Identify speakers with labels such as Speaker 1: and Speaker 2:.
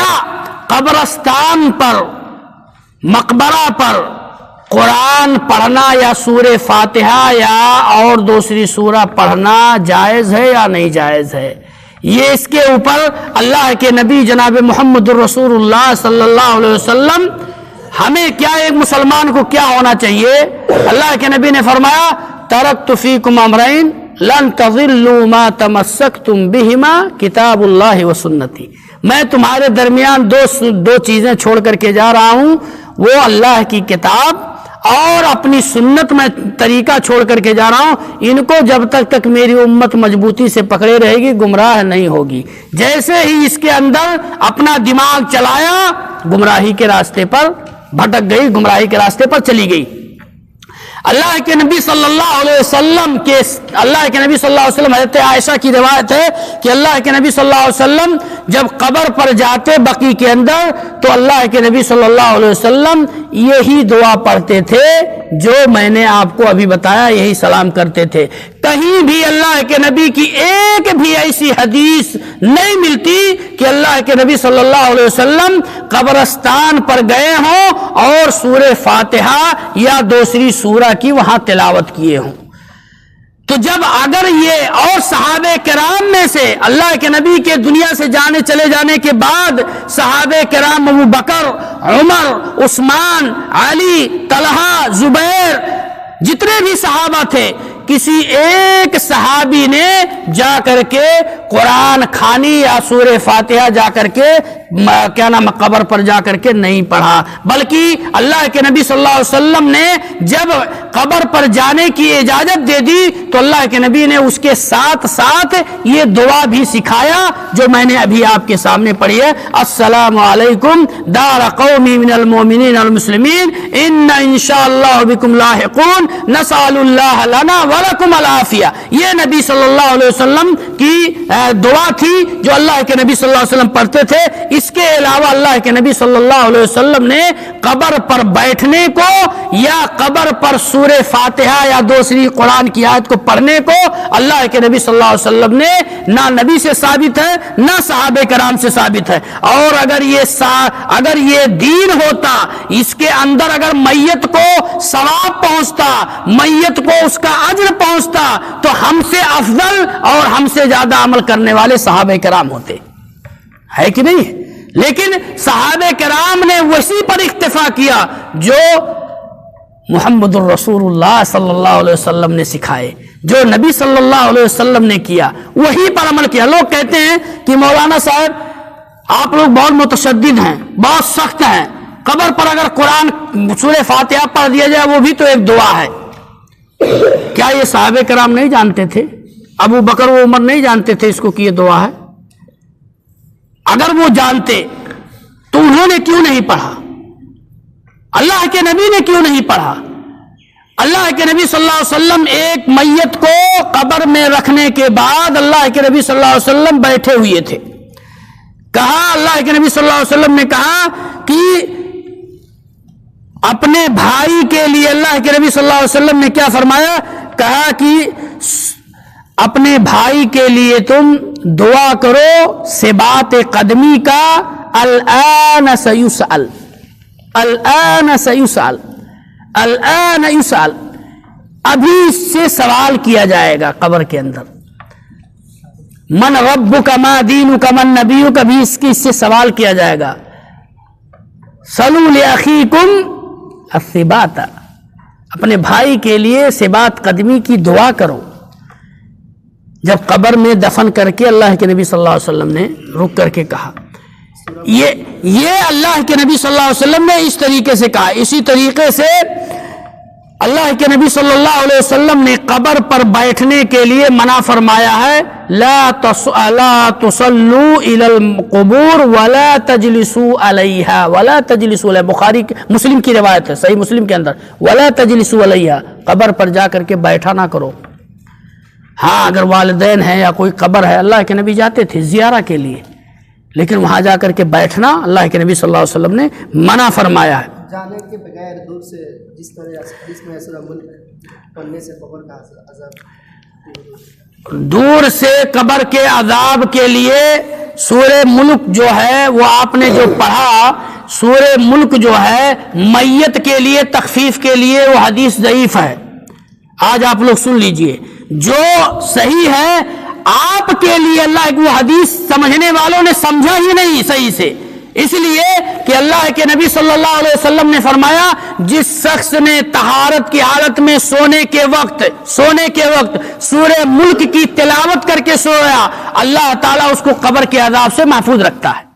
Speaker 1: کیا قبرستان پر، مقبرہ پر قرآن پڑھنا یا سورہ فاتحہ یا اور دوسری سورہ پڑھنا جائز ہے یا نہیں جائز ہے؟ یہ اس کے اوپر اللہ کے نبی جناب محمد الرسول اللہ صلی اللہ علیہ وسلم، ہمیں کیا، ایک مسلمان کو کیا ہونا چاہیے؟ اللہ کے نبی نے فرمایا ترکت فیکم امرین لن تضلوا ما تمسکتم بہما کتاب اللہ و سنتی، میں تمہارے درمیان دو چیزیں چھوڑ کر کے جا رہا ہوں، وہ اللہ کی کتاب اور اپنی سنت میں طریقہ چھوڑ کر کے جا رہا ہوں، ان کو جب تک میری امت مضبوطی سے پکڑے رہے گی گمراہ نہیں ہوگی۔ جیسے ہی اس کے اندر اپنا دماغ چلایا گمراہی کے راستے پر بھٹک گئی، گمراہی کے راستے پر چلی گئی۔ اللہ کے نبی صلی اللہ علیہ وسلم حضرت عائشہ کی روایت ہے کہ اللہ کے نبی صلی اللہ علیہ وسلم جب قبر پر جاتے بقیع کے اندر تو اللہ کے نبی صلی اللہ علیہ وسلم یہی دعا پڑھتے تھے جو میں نے آپ کو ابھی بتایا، یہی سلام کرتے تھے۔ کہیں بھی اللہ کے نبی کی ایک بھی ایسی حدیث نہیں ملتی کہ اللہ کے نبی صلی اللہ علیہ وسلم قبرستان پر گئے ہوں اور سورہ فاتحہ یا دوسری سورہ کی وہاں تلاوت کیے ہوں۔ تو جب اگر یہ اور صحابہ کرام میں سے اللہ کے نبی کے دنیا سے چلے جانے کے بعد صحابہ کرام ابو بکر، عمر، عثمان، علی، طلحہ، زبیر، جتنے بھی صحابہ تھے، کسی ایک صحابی نے جا کر کے قرآن خوانی یا سورہ فاتحہ جا کر کے کیا نام قبر پر جا کر کے نہیں پڑھا، بلکہ اللہ کے نبی صلی اللہ علیہ وسلم نے جب قبر پر جانے کی اجازت دے دی تو اللہ کے نبی نے اس کے ساتھ ساتھ یہ دعا بھی سکھایا جو میں نے ابھی آپ کے سامنے پڑھی ہے، السلام علیکم دار قومی من المؤمنین والمسلمین انشاءاللہ بکم لاحقون نسأل اللہ لنا ولکم العافیہ۔ یہ نبی صلی اللہ علیہ وسلم کی دعا تھی جو اللہ کے نبی صلی اللہ علیہ وسلم پڑھتے تھے۔ اس کے علاوہ اللہ کے نبی صلی اللہ علیہ وسلم نے قبر پر بیٹھنے کو یا قبر پر سورہ فاتحہ یا دوسری قرآن کی آیت کو پڑھنے کو اللہ کے نبی صلی اللہ علیہ وسلم نے نہ نبی سے ثابت ہے نہ صحابہ کرام سے ثابت ہے۔ اور اگر یہ دین ہوتا، اس کے اندر اگر میت کو ثواب پہنچتا، میت کو اس کا اجر پہنچتا تو ہم سے افضل اور ہم سے زیادہ عمل کرنے والے صحابہ کرام ہوتے، ہے کہ نہیں؟ لیکن صحابہ کرام نے اسی پر اکتفا کیا جو محمد الرسول اللہ صلی اللہ علیہ وسلم نے سکھائے، جو نبی صلی اللہ علیہ وسلم نے کیا وہی پر عمل کیا۔ لوگ کہتے ہیں کہ مولانا صاحب آپ لوگ بہت متشدد ہیں، بہت سخت ہیں، قبر پر اگر قرآن سورہ فاتحہ پڑھ دیا جائے وہ بھی تو ایک دعا ہے۔ کیا یہ صحابہ کرام نہیں جانتے تھے؟ ابو بکر و عمر نہیں جانتے تھے اس کو کہ یہ دعا ہے؟ اگر وہ جانتے تو انہوں نے کیوں نہیں پڑھا؟ اللہ کے نبی نے کیوں نہیں پڑھا؟ اللہ کے نبی صلی اللہ علیہ وسلم ایک میت کو قبر میں رکھنے کے بعد اللہ کے نبی صلی اللہ علیہ وسلم بیٹھے ہوئے تھے، کہا اللہ کے نبی صلی اللہ علیہ وسلم نے کہا کہ اپنے بھائی کے لیے، اللہ کے نبی صلی اللہ علیہ وسلم نے کیا فرمایا؟ کہا کہ اپنے بھائی کے لیے تم دعا کرو ثبات قدمی کا، الآن سیسأل، الآن سیسأل، الآن یسأل، ابھی اس سے سوال کیا جائے گا قبر کے اندر، من ربک ما دینک من نبیک، ابھی اس سے سوال کیا جائے گا۔ صلوا لأخیکم الثبات، اپنے بھائی کے لیے ثبات قدمی کی دعا کرو۔ جب قبر میں دفن کر کے اللہ کے نبی صلی اللہ علیہ وسلم نے رک کر کے کہا، یہ اللہ کے نبی صلی اللہ علیہ وسلم نے اس طریقے سے کہا۔ اسی طریقے سے اللہ کے نبی صلی اللہ علیہ وسلم نے قبر پر بیٹھنے کے لیے منع فرمایا ہے، لا تصلوا الى القبور ولا تجلسوا علیہا، ولا تجلسوا علیہا، بخاری مسلم کی روایت ہے، صحیح مسلم کے اندر، ولا تجلسوا علیہا، قبر پر جا کر کے بیٹھا نہ کرو۔ ہاں اگر والدین ہیں یا کوئی قبر ہے، اللہ کے نبی جاتے تھے زیارہ کے لیے، لیکن وہاں جا کر کے بیٹھنا اللہ کے نبی صلی اللہ علیہ وسلم نے منع فرمایا ہے۔
Speaker 2: جانے کے بغیر دور سے جس طرح حدیث میں سورہ ملک پڑھنے سے قبر کا عذاب،
Speaker 1: دور سے قبر کے عذاب کے لیے سورہ ملک جو ہے وہ آپ نے جو پڑھا، سورہ ملک جو ہے میت کے لیے تخفیف کے لیے وہ حدیث ضعیف ہے. آج آپ لوگ سن لیجئے، جو صحیح ہے آپ کے لیے اللہ وہ حدیث سمجھنے والوں نے سمجھا ہی نہیں صحیح سے، اس لیے کہ اللہ کے نبی صلی اللہ علیہ وسلم نے فرمایا جس شخص نے طہارت کی حالت میں سونے کے وقت سورہ ملک کی تلاوت کر کے سویا، اللہ تعالیٰ اس کو قبر کے عذاب سے محفوظ رکھتا ہے.